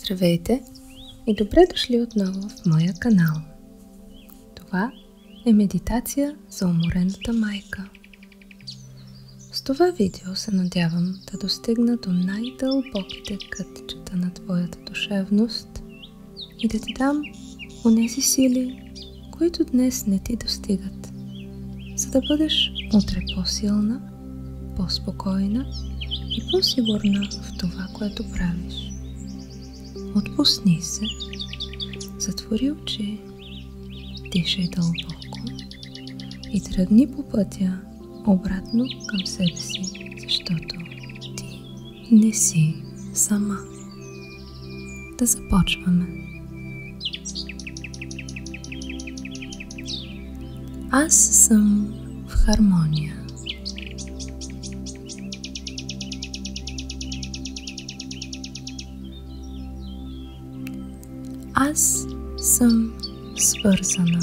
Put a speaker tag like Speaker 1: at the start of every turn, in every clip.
Speaker 1: Здравейте и добре дошли отново в моя канал. Това е медитация за уморената майка. С това видео се надявам да достигна до най-дълбоките кътчета на твоята душевност и да ти дам онези сили, които днес не ти достигат, за да бъдеш утре по-силна, по-спокойна и по-сигурна в това, което правиш. Отпусни се, затвори очи, дишай дълбоко и тръгни по пътя обратно към себе си, защото ти не си сама. Да започваме. Аз съм в хармония. Аз съм свързана.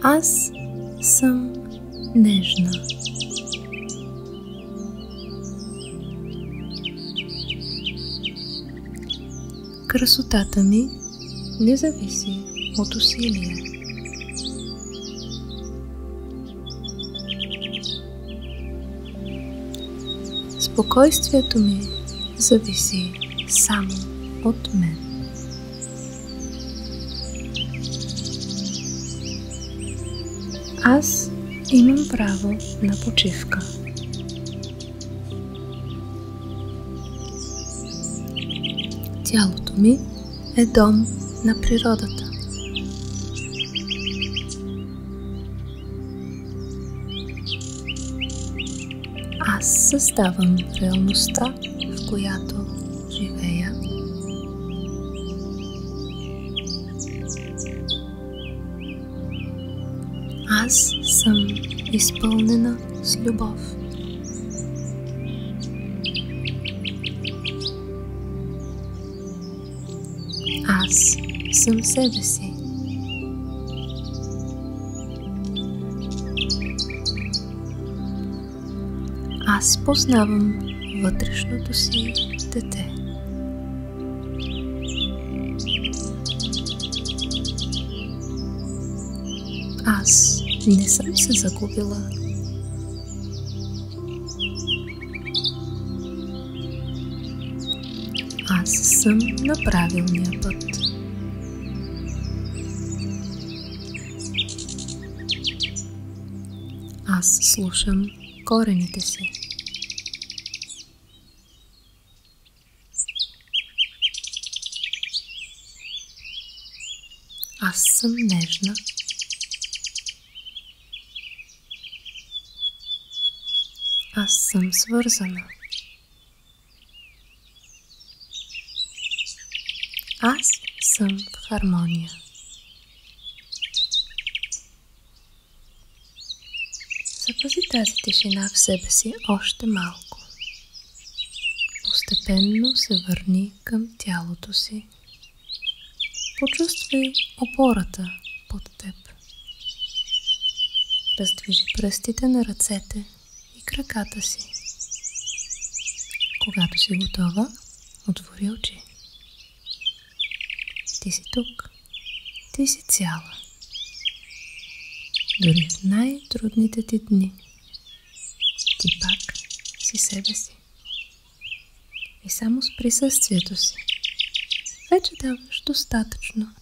Speaker 1: Аз съм нежна. Красотата ми не зависи от усилие. Спокойствието ми зависи само от мен. Аз имам право на почивка. Тялото ми е дом на природата. Аз създавам реалността, в която живея. Аз съм изпълнена с любов. Аз съм себе си. Аз познавам вътрешното си дете. Аз не съм се загубила. Аз съм на правилния път. Аз слушам корените си. Аз съм нежна. Аз съм свързана. Аз съм в хармония. Запази тази тишина в себе си още малко. Постепенно се върни към тялото си. Почувствай опората под теб. Раздвижи пръстите на ръцете и краката си. Когато си готова, отвори очи. Ти си тук. Ти си цяла. Дори в най-трудните ти дни, ти пак си себе си. И само с присъствието си вече даваш достатъчно.